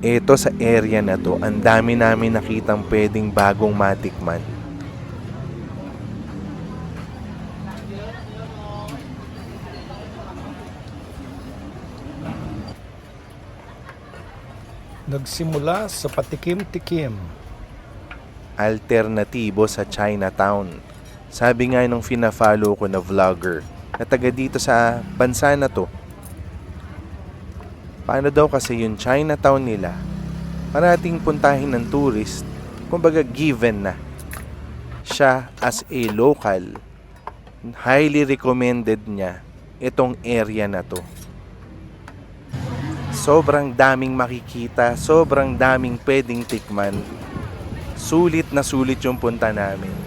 Eto sa area na to, ang dami namin nakitang pwedeng bagong matikman. Nagsimula sa patikim-tikim. Alternatibo sa Chinatown. Sabi nga nung fina-follow ko na vlogger na taga dito sa bansa na to. Paano daw kasi yung Chinatown nila, parating puntahin ng tourist, kumbaga given na. Siya as a local, highly recommended niya itong area na to. Sobrang daming makikita, sobrang daming pwedeng tikman. Sulit na sulit yung punta namin.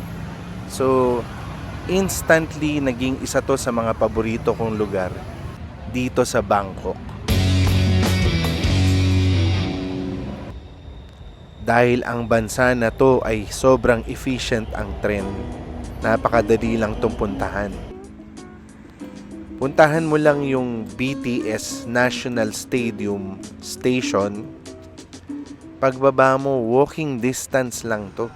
So, instantly naging isa to sa mga paborito kong lugar dito sa Bangkok. Dahil ang bansa na to ay sobrang efficient ang tren. Napakadali lang tong puntahan. Puntahan mo lang yung BTS National Stadium Station. Pagbaba mo, walking distance lang to.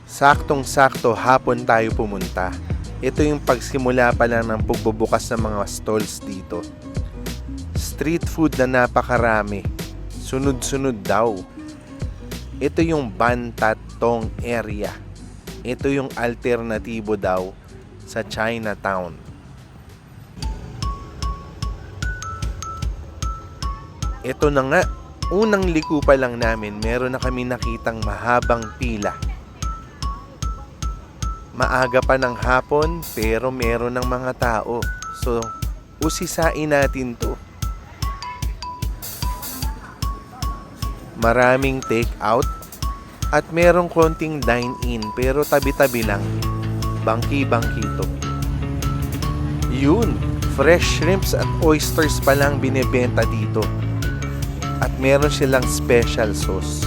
Saktong-sakto hapon tayo pumunta. Ito yung pagsimula pa lang ng pagbubukas ng mga stalls dito. Street food na napakarami. Sunod-sunod daw. Ito yung Ban Tat Tong area. Ito yung alternatibo daw sa Chinatown. Ito na nga, unang liko pa lang namin, meron na kami nakitang mahabang pila. Maaga pa ng hapon, pero meron ng mga tao. So, usisain natin to. Maraming take out at merong konting dine-in, pero tabi-tabi lang. Bangki-bangki to. Yun, fresh shrimps at oysters pa lang binebenta dito. At meron silang special sauce.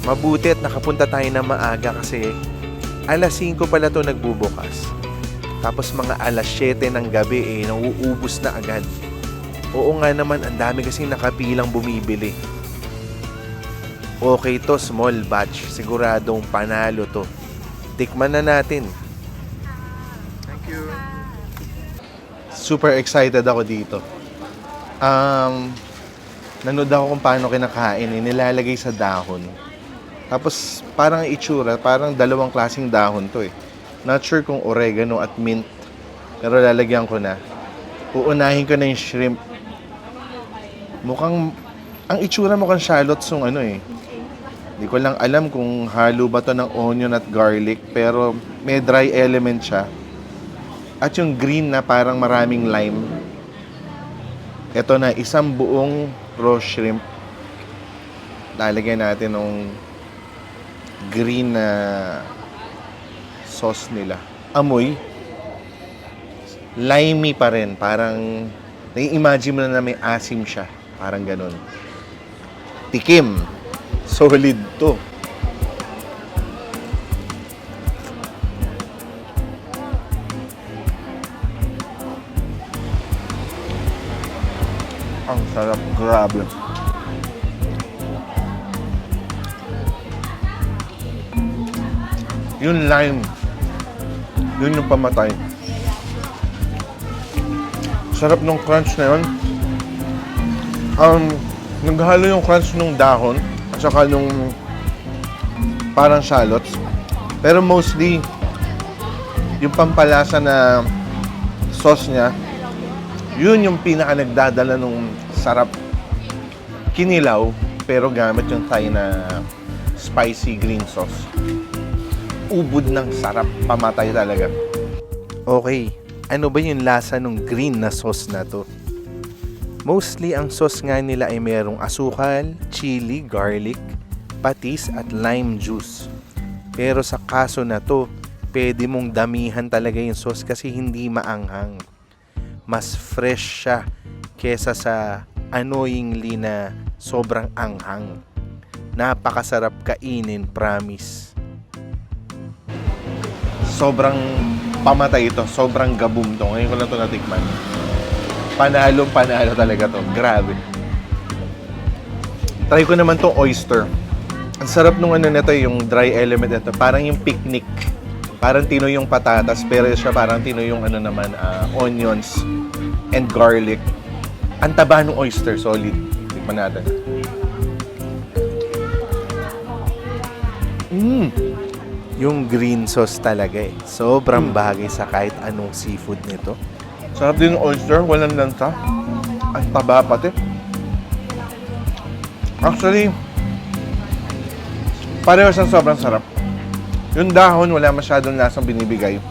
Mabuti at nakapunta tayo na maaga kasi alas 5 pala to nagbubukas. Tapos mga alas 7 ng gabi nauubos na agad. Oo nga naman, ang dami kasing nakapilang bumibili. Okay to, small batch. Siguradong panalo to. Tikman na natin. Thank you. Super excited ako dito. Nanood ako kung paano kinakain. Nilalagay sa dahon. Tapos parang itsura, parang dalawang klaseng dahon to eh. Not sure kung oregano at mint. Pero lalagyan ko na. Uunahin ko na yung shrimp. Mukhang, ang itsura mukhang shallots yung ano eh. Hindi ko lang alam kung halo ba to ng onion at garlic. Pero may dry element siya. At yung green na parang maraming lime. Ito na, isang buong raw shrimp. Lalagyan natin ng green na sauce nila. Amoy. Limey pa rin. Parang, nai-imagine mo na may asim siya. Parang ganun. Tikim. Solid to. Ang sarap, grabe. Yung lime, yun yung pamatay. Sarap nung crunch na yun. Naghalo yung crunch nung dahon at saka nung parang shallots. Pero mostly, yung pampalasa na sauce niya, yun yung pinaka nagdadala nung sarap. Kinilaw, pero gamit yung Thai na spicy green sauce. Ubod ng sarap, pamatay talaga. Okay, ano ba yung lasa ng green na sauce na to? Mostly ang sauce nga nila ay merong asukal, chili, garlic, patis at lime juice. Pero sa kaso na to, pwede mong damihan talaga yung sauce kasi hindi maanghang. Mas fresh siya kesa sa annoyingly na sobrang anghang. Napakasarap kainin, promise. Sobrang pamatay ito, sobrang gabum to. Ngayon ko lang ito natikman. Panalo talaga to, grabe. Try ko naman tong oyster. Ang sarap nung ano nito, yung dry element nito. Parang yung picnic. Parang tinoy yung patatas, pero siya parang tinoy yung ano naman, onions and garlic. Ang taba ng oyster, solid. Tikman natin. Yung green sauce talaga eh. Sobrang bagay sa kahit anong seafood nito. Sarap din ng oyster, walang lansa. Ang taba pati. Actually, pareho siyang sobrang sarap. Yung dahon, wala masyadong lasang binibigay.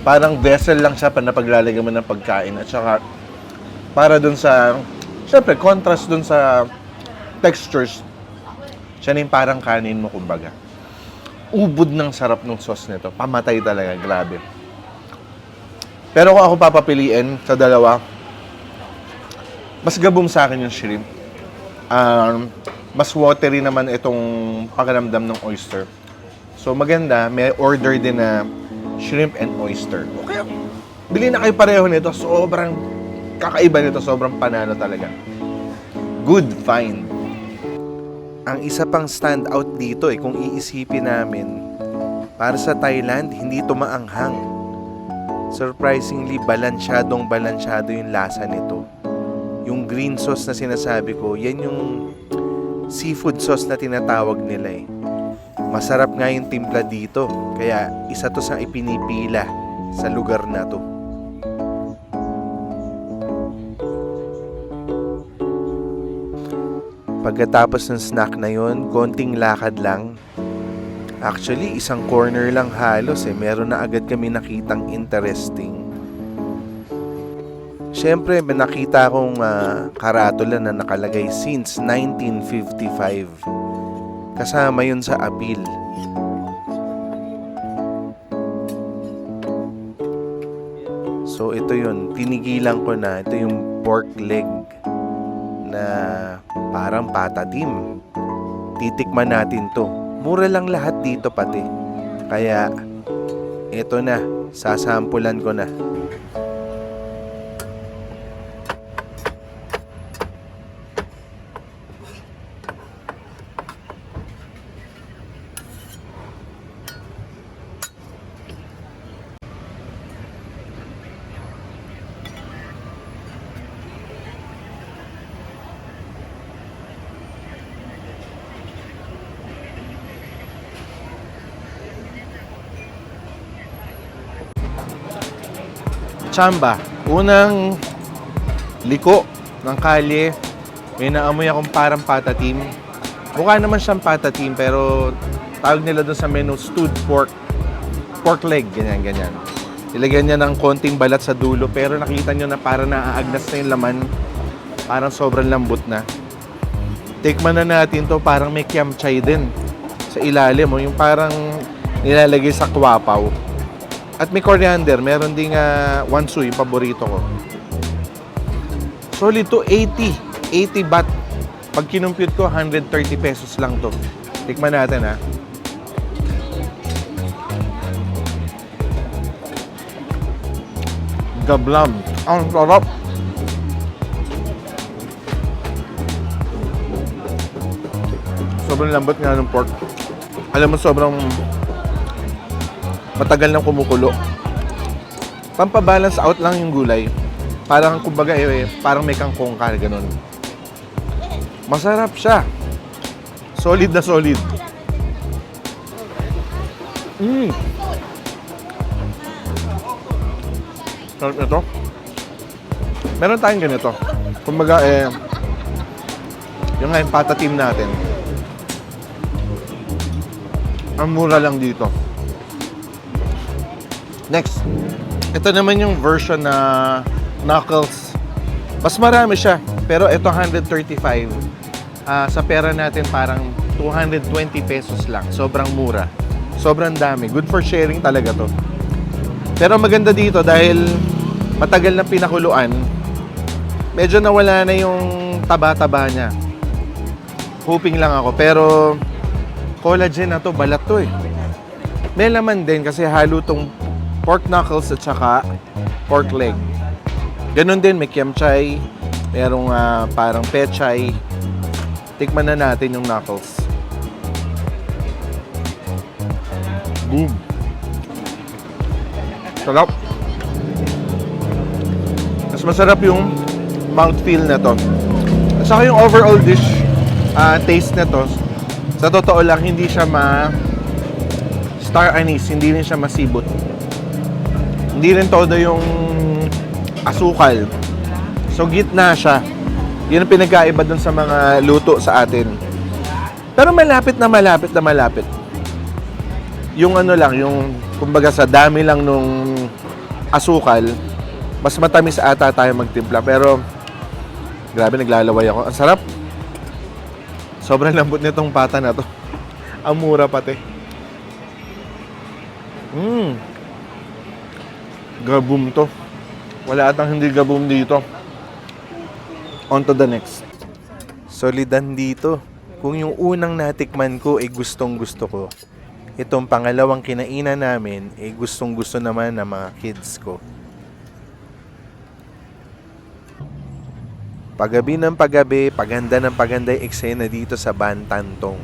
Parang vessel lang siya na paglalagyan mo ng pagkain. At saka, para dun sa, syempre, contrast dun sa textures. Siya na yung parang kanin mo, kumbaga. Ubod ng sarap ng sauce nito. Pamatay talaga, grabe. Pero kung ako papapiliin sa dalawa, mas gabong sa akin yung shrimp. Mas watery naman itong pakiramdam ng oyster. So maganda, may order din na shrimp and oyster. Okay, bili na kayo pareho nito. Sobrang kakaiba nito, sobrang panalo talaga. Good find. Ang isa pang standout dito kung iisipin namin, para sa Thailand, hindi ito maanghang. Surprisingly, balansyadong yung lasa nito. Yung green sauce na sinasabi ko, yan yung seafood sauce na tinatawag nila eh. Masarap nga yung timpla dito, kaya isa to sa ipinipila sa lugar na to. Pagkatapos ng snack na yon, konting lakad lang. Actually, isang corner lang halos meron na agad kami nakitang interesting. Siyempre, may nakita akong karatula na nakalagay since 1955. Kasama yun sa appeal. So, ito yun. Tinigilan ko na. Ito yung pork leg na parang patatim. Titikman natin to. Mura lang lahat dito pati. Kaya, ito na. Sasampulan ko na. Chamba. Unang liko ng kalye. May naamoy akong parang patatim. Mukha naman siyang patatim pero tawag nila doon sa menu stewed pork. Pork leg, ganyan. Ilagyan niya ng konting balat sa dulo pero nakita nyo na parang naaagnas na yung laman. Parang sobrang lambot na. Tikman na natin to, parang may kiam chay din sa ilalim. Yung parang nilalagay sa kwapaw. At may coriander, meron ding wansu, yung paborito ko. Solid to 80 baht. Pag kinumpute ko, 130 pesos lang to. Tikman natin ha. Gablam. Ang sarap. Sobrang lambot nga ng pork. Alam mo, sobrang matagal nang kumukulo. Pampabalance out lang yung gulay. Parang kumbaga parang may kangkong ka, ganun. Masarap siya. Solid na solid. Sarap ito. Meron tayong ganito. Kumbaga yung nga yung patatim natin. Ang mura lang dito. Next, ito naman yung version na knuckles. Mas marami siya, pero ito 135. Sa pera natin parang 220 pesos lang. Sobrang mura. Sobrang dami. Good for sharing talaga to. Pero maganda dito dahil matagal na pinakuluan, medyo nawala na yung taba-taba niya. Hoping lang ako. Pero collagen na to, balat to eh. May laman din kasi halo tong pork knuckles at saka pork leg. Ganon din, may kiam chay, merong parang pechay, Tikman na natin yung knuckles. Boom! Sarap! Mas masarap yung mouthfeel na to. At saka yung overall dish taste na to, sa totoo lang, hindi siya star anise, hindi rin siya masibot. Hindi rin todo yung asukal. So, gitna siya. Yun ang pinagkaiba dun sa mga luto sa atin. Pero malapit na malapit na malapit. Yung ano lang, yung kumbaga sa dami lang nung asukal, mas matamis ata tayo magtimpla. Pero, grabe, naglalaway ako. Ang sarap. Sobrang lambot nitong pata na to. Ang mura pati. Gabum to. Wala atang hindi gabum dito. On to the next. Solidan dito. Kung yung unang natikman ko ay gustong gusto ko, itong pangalawang kinainan namin ay gustong gusto naman ng mga kids ko. Paggabi ng paggabi, paganda ng paganda yung eksena dito sa Bantantong.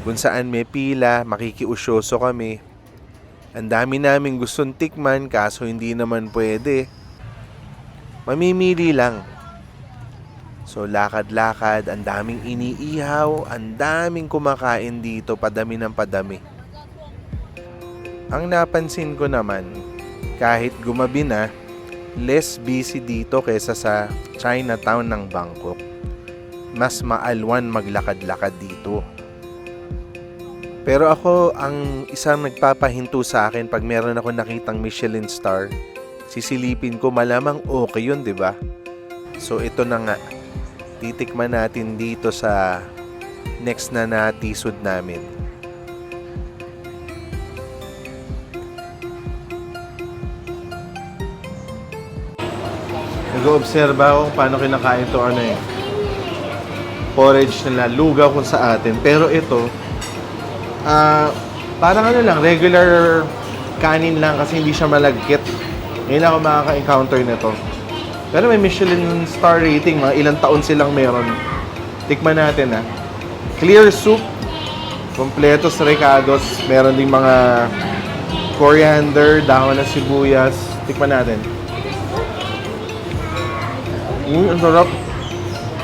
Kung saan may pila, makikiusyoso kami. Ang dami naming gustong tikman kaso hindi naman pwede. Mamimili lang. So lakad-lakad, ang daming iniihaw, ang daming kumakain dito, padami ng padami. Ang napansin ko naman, kahit gumabi na, less busy dito kaysa sa Chinatown ng Bangkok. Mas maalwan maglakad-lakad dito. Pero ako, ang isang nagpapahinto sa akin pag meron ako nakitang Michelin star, sisilipin ko, malamang okay yun, di ba? So ito na nga, titikman natin dito sa next na natisod namin. Nag-oobserba ako kung paano kinakain to porridge nila, lugaw kung sa atin. Pero ito, parang lang, regular kanin lang kasi hindi siya malagkit. Ngayon ako makaka-encounter nito. Pero may Michelin star rating, mga ilang taon silang meron. Tikman natin Clear soup, kompletos recados, meron ding mga coriander, dahon ng sibuyas. Tikman natin. Ang sarap.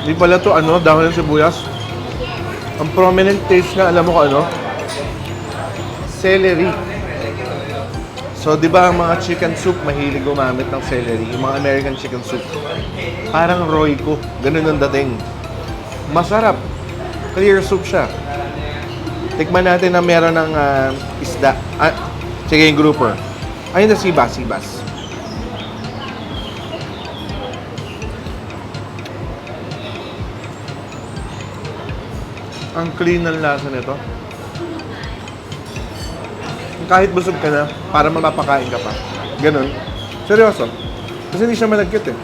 Hindi pala to dahon ng sibuyas. Ang prominent taste na, alam mo kung ano? Celery. So, di ba ang mga chicken soup, mahilig gumamit ng celery? Yung mga American chicken soup. Parang Royco. Ganun ang dating. Masarap. Clear soup siya. Tikman natin na meron ng isda. Sige, yung grouper. Ayun na, sibas. Ang clean ng lasa nito. Kahit busog ka na, para mapapakain ka pa. Ganun. Seryoso. Kasi hindi siya malagkit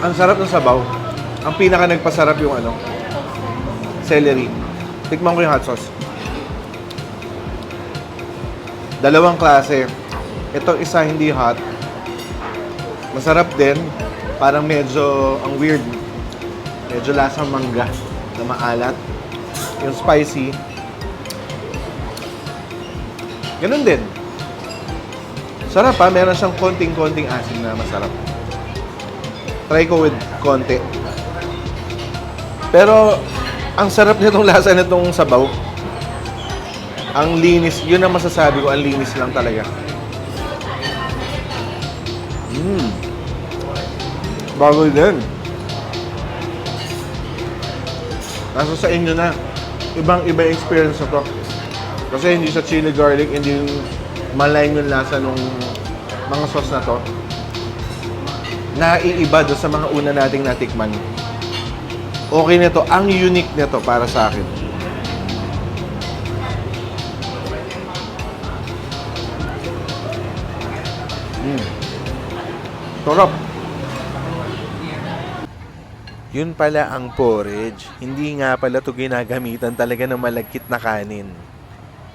Ang sarap ng sabaw. Ang pinaka nagpasarap yung celery. Tikman ko yung hot sauce. Dalawang klase. Itong isa hindi hot. Masarap din. Parang medyo ang weird. Medyo lasang mangga na maalat. Yung spicy. Ganun din. Sarap meron siyang konting-konting asin na masarap. Try ko with konti. Pero, ang sarap nitong lasa nitong sabaw. Ang linis, yun ang masasabi ko, ang linis lang talaga. Bagoy din. Nasa sa inyo na. Ibang-iba yung experience na to. Kasi hindi sa chili garlic, hindi yung malain yung lasa ng mga sauce na to. Naiiba doon sa mga una nating natikman. Okay nito, ang unique nito para sa akin. Sarap. Yun pala ang porridge. Hindi nga pala to ginagamitan talaga ng malagkit na kanin.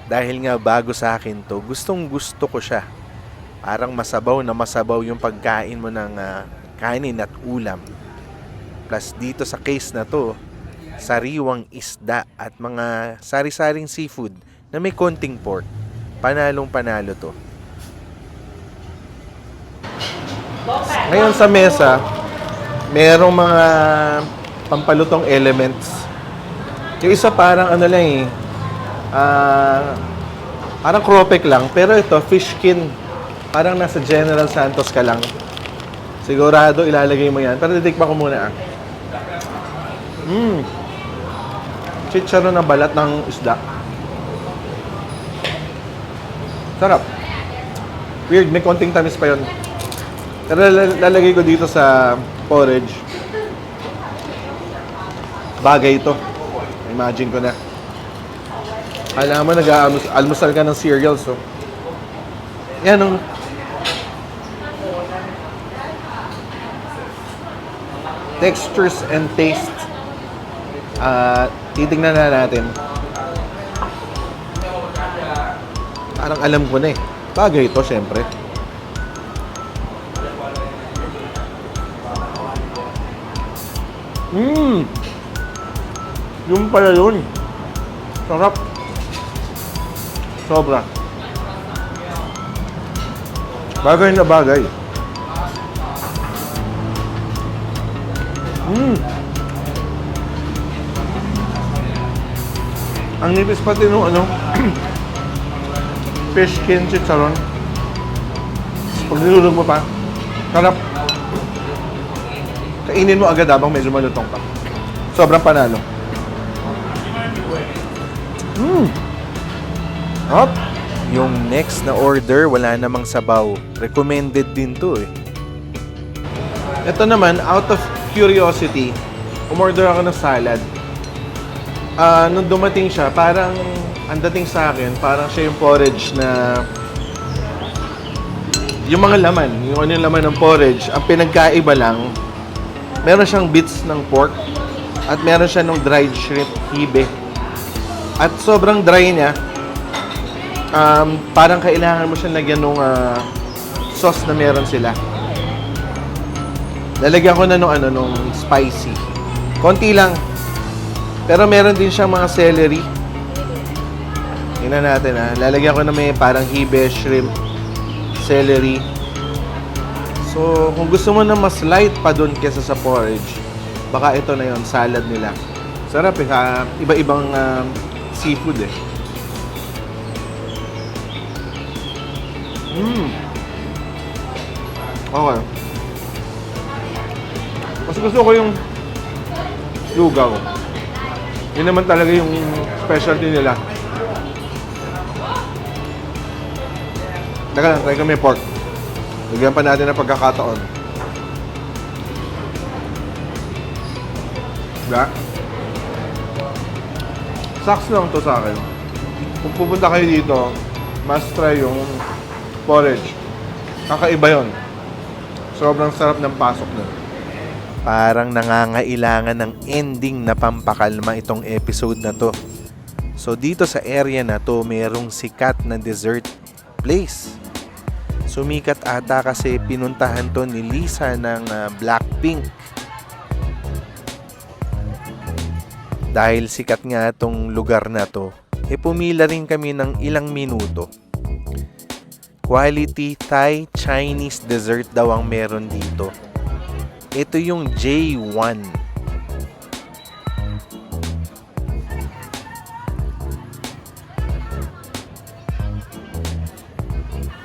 Dahil nga bago sa akin to, gustong gusto ko siya. Parang masabaw na masabaw yung pagkain mo ng kanin at ulam. Plus dito sa case na to, sariwang isda at mga sari-saring seafood na may konting pork. Panalong panalo to. Ngayon sa mesa, merong mga pampalutong elements. Yung isa parang ano lang eh, parang cropek lang. Pero ito, fish skin. Parang nasa General Santos ka lang. Sigurado ilalagay mo yan. Pero titikman ko muna ah. Chicharon na balat ng isda. Sarap. Weird, may konting tamis pa yun. Pero lalagay ko dito sa porridge. Bagay ito. Imagine ko na. Alam mo, nag-almusal ka ng cereal, so. Yan, ang textures and taste. Titignan na natin. Parang alam ko na eh. Bagay ito, syempre. Yung pala yun. Sarap. Sobra. Bagay na bagay. Ang nipis pati nung ano, fish skin chicharon. Pag nilulog mo pa, sarap. Kainin mo agad habang medyo malutong pa. Sobrang panalo. Hop! Yung next na order, wala namang sabaw. Recommended din to eh. Ito naman, out of curiosity, umorder ako ng salad. Nung dumating siya, parang ang dating sa akin, parang siya yung porridge na yung mga laman, yung ano yung laman ng porridge, ang pinagkaiba lang, meron siyang bits ng pork at meron siya ng dried shrimp hibe. At sobrang dry niya, parang kailangan mo siyang lagyan ng sauce na meron sila. Lalagyan ko na nung spicy. Konti lang. Pero meron din siyang mga celery. Tingnan natin ha. Lalagyan ko na may parang hibe, shrimp, celery. So, kung gusto mo na mas light pa dun kesa sa porridge, baka ito na yon salad nila. Sarap eh. Iba-ibang seafood eh. Okay. Mas gusto ko yung lugaw. Yun naman talaga yung specialty nila. Teka lang, try kami pork. Lagyan pa natin ng pagkakataon. Diba? Sucks lang to sa akin. Kung pupunta kayo dito, must try yung porridge. Kakaiba yun. Sobrang sarap ng pasok nun. Parang nangangailangan ng ending na pampakalma itong episode na to. So dito sa area na to, merong sikat na dessert place. Sumikat ata kasi pinuntahan to ni Lisa ng Blackpink. Dahil sikat nga itong lugar na to, pumila rin kami ng ilang minuto. Quality Thai Chinese dessert daw ang meron dito. Ito yung J1.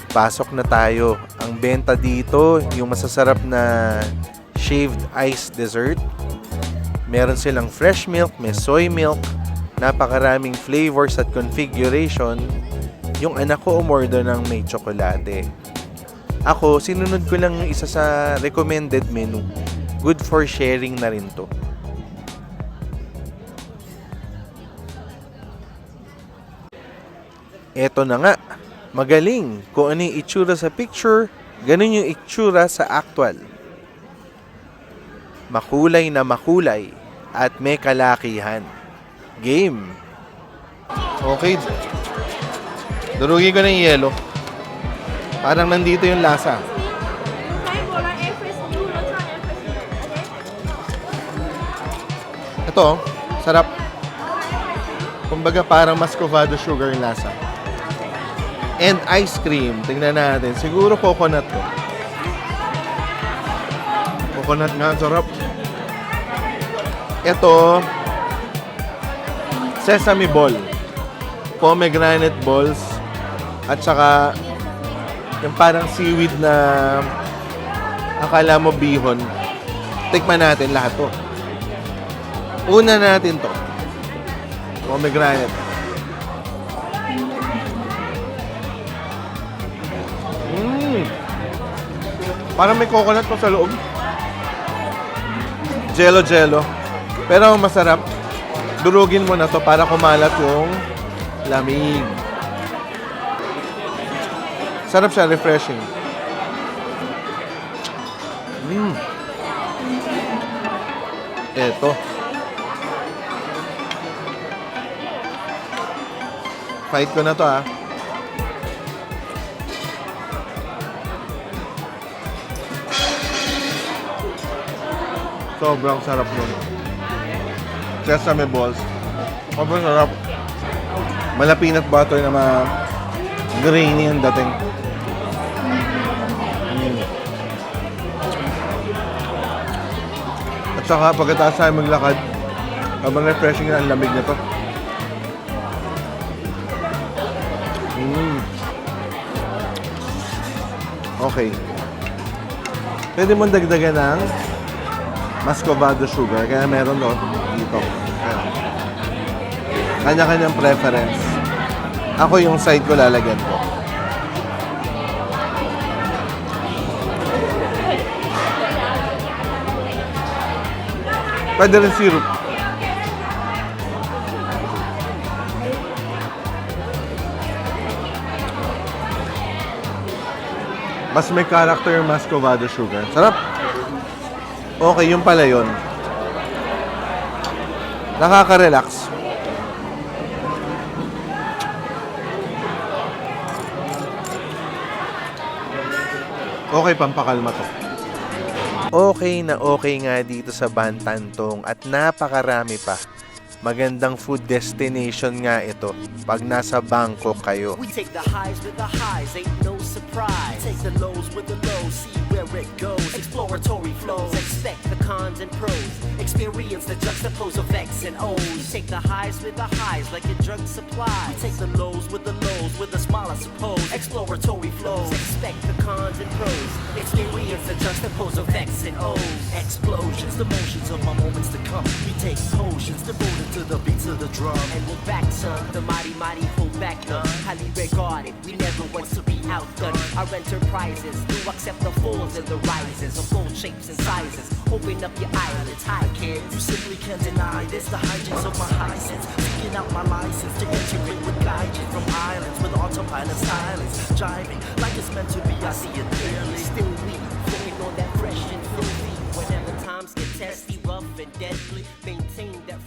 Pasok na tayo. Ang benta dito, yung masasarap na shaved ice dessert. Meron silang fresh milk, may soy milk, napakaraming flavors at configuration. Yung anak ko umorder ng may tsokolate. Ako, sinunod ko lang yung isa sa recommended menu. Good for sharing na rin to. Eto na nga. Magaling. Kung ano yung itsura sa picture, ganun yung itsura sa actual. Makulay na makulay at may kalakihan. Game. Okay. Durugin ko na yung yelo. Parang nandito yung lasa. Ito, sarap. Kumbaga parang muscovado sugar yung lasa. And ice cream. Tingnan natin. Siguro coconut to. Coconut nga, sarap. Ito, sesame ball. Pomegranate balls. At saka, yung parang seaweed na akala mo bihon. Tikman natin lahat to. Una natin to. Pomegranate. Parang may coconut pa sa loob. Jello. Pero ang masarap, durugin mo na to para kumalat yung lamig. Sarap siya, refreshing. Eto. Fight ko na to ah. Sobrang sarap nun. Sesame balls. Sobrang sarap. Mala peanut butter na grainy ang dating. At saka pagkatapos tayo maglakad, sobrang refreshing na ang lamig na to. Okay. Pwede mong dagdagan ng muscovado sugar, kaya meron dito. Kanya-kanyang preference. Ako yung side ko lalagyan ko. Pwede rin syrup. Mas may character yung muscovado sugar. Sarap. Okay, yung pala yun. Nakaka-relax. Okay, pampakalma to. Okay na okay nga dito sa Bantantong at napakarami pa. Magandang food destination nga ito pag nasa Bangkok kayo. We take the highs with the highs, ain't no surprise. Take the lows with the lows, see where it goes. Exploratory flows, expect the cons and pros. Experience the juxtapose of X and O's. Take the highs with the highs like a drug supply. We take the lows with a smile, I suppose. Exploratory flows, expect the cons and pros. Experience the juxtapose of X and O's. Explosions, the motions of my moments to come. We take potions, devoted to the beats of the drum. And we're back, son, the mighty hold back none. Highly regarded, we never want to be outdone. Our enterprises do accept the falls and the rises of all shapes and sizes. Open up your eyelids, hi kids. You simply can't deny this, the hijinks of my high sense. Seeking out my license to integrate with guidance from islands with autopilot silence. Jiving like it's meant to be, I see it clearly. Still we, flowing on that fresh and filthy. Whenever times get testy, rough and deadly, maintain that